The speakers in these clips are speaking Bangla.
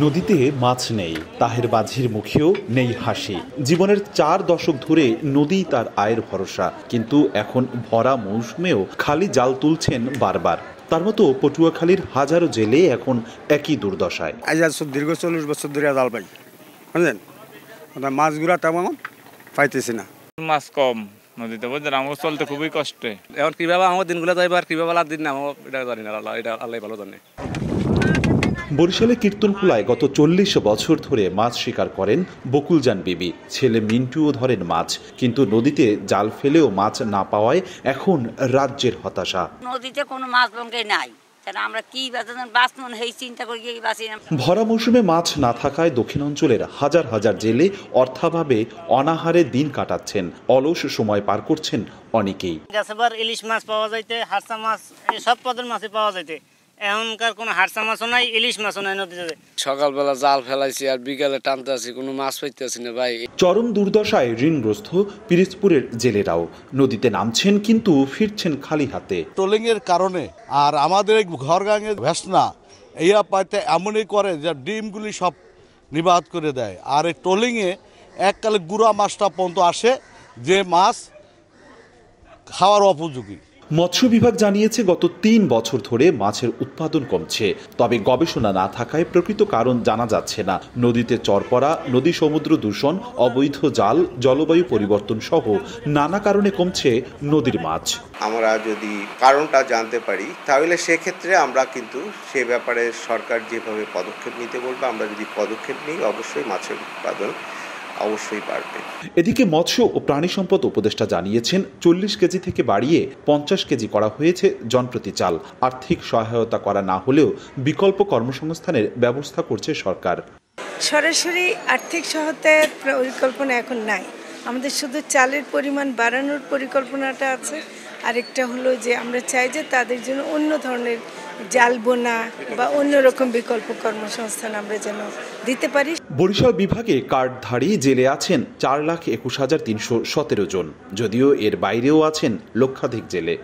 নদীতে মাছ নেই, তাহের বাঝির মুখেও নেই হাসি। জীবনের 4 দশক ধরে নদী তার আয়ের ভরসা, কিন্তু এখন ভরা মৌসুমেও খালি জাল তুলছেন বারবার। তার মতো পটুয়াখালীর হাজারো জেলে এখন একই দুর্দশায়। আজ দীর্ঘ 40 বছর ধরে জাল পাই, বুঝলেন, মাছগুলা তেমন পাইতেছি না। মাছ কম নদীতে, বুঝলেন, আমার চলতে খুবই কষ্টে। এখন কিভাবে আমার দিনগুলো যাইব আর কিভাবে দিন না এটা জানি না, এটা আল্লাহ ভালো জানে। বরিশালে কীর্তনখোলায় গত 40 বছর ধরে মাছ শিকার করেন বকুলজান বিবি। ছেলে মিন্টুও ধরেন মাছ, কিন্তু নদীতে জাল ফেলেও মাছ না পাওয়ায় এখন রাজ্যের হতাশা। নদীতে কোনো মাছ লঙ্কাই নাই, আমরা কি বাঁচন এই চিন্তা করি বাঁচি না। ভরা মৌসুমে মাছ না থাকায় দক্ষিণাঞ্চলের হাজার হাজার জেলে অর্থাভাবে অনাহারে দিন কাটাচ্ছেন। অলস সময় পার করছেন অনেকেই। গাছবার ইলিশ মাছ পাওয়া যাইতে, হারসা মাছ, সব পদের মাছই পাওয়া যাইতে। এখনকার কোনো হারসা মাছও নাই, ইলিশ মাছও নাই নদীতে। সকালবেলা জাল ফেলাইছি আর বিকালে টানতে আছি, কোনো মাছ পাইতেছি না ভাই। চরম দুর্দশায় ঋণগ্রস্ত পিরিজপুরের জেলেরাও। নদীতে নামছেন কিন্তু ফিরছেন খালি হাতে। ট্রলিং এর কারণে আর আমাদের ঘর গাঙের ভেসনা ইয়া পাইতে এমনই করে যে ডিমগুলি সব নিবাদ করে দেয়। আর এই ট্রলিং এ এককালে গুড়া মাছটা পর্যন্ত আসে, যে মাছ খাওয়ার উপযোগী। মৎস্য বিভাগ জানিয়েছে গত 3 বছর ধরে মাছের উৎপাদন কমছে, তবে গবেষণা না থাকায় প্রকৃত কারণ জানা যাচ্ছে না। নদীতে চর পড়া, নদী সমুদ্র দূষণ, অবৈধ জাল, জলবায়ু পরিবর্তন সহ নানা কারণে কমছে নদীর মাছ। আমরা যদি কারণটা জানতে পারি তাহলে সেক্ষেত্রে আমরা কিন্তু সে ব্যাপারে সরকার যেভাবে পদক্ষেপ নিতে বলবে, আমরা যদি পদক্ষেপ নিই অবশ্যই মাছের উৎপাদন অবশ্যই বাড়বে। এদিকে মৎস্য ও প্রাণী সম্পদ উপদেষ্টা জানিয়েছেন 40 কেজি থেকে বাড়িয়ে 50 কেজি করা হয়েছে জনপ্রতি চাল। আর্থিক সহায়তা করা না হলেও বিকল্প কর্মসংস্থানের ব্যবস্থা করছে সরকার। সরাসরি আর্থিক সহায়তার পরিকল্পনা এখন নাই, আমাদের শুধু চালের পরিমাণ বাড়ানোর পরিকল্পনাটা আছে। আরেকটা হলো যে আমরা চাই যে তাদের জন্য অন্য ধরনের জাল বোনা বা অন্যরকম বিকল্প কর্মসংস্থান আমরা যেন দিতে পারি। বরিশাল বিভাগে কার্ডধারী জেলে আছেন 4,21,317 জন, যদিও এর বাইরেও আছেন লক্ষাধিক জেলে।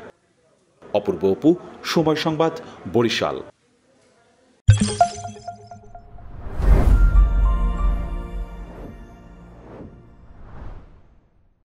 অপূর্ব অপু, সময় সংবাদ, বরিশাল।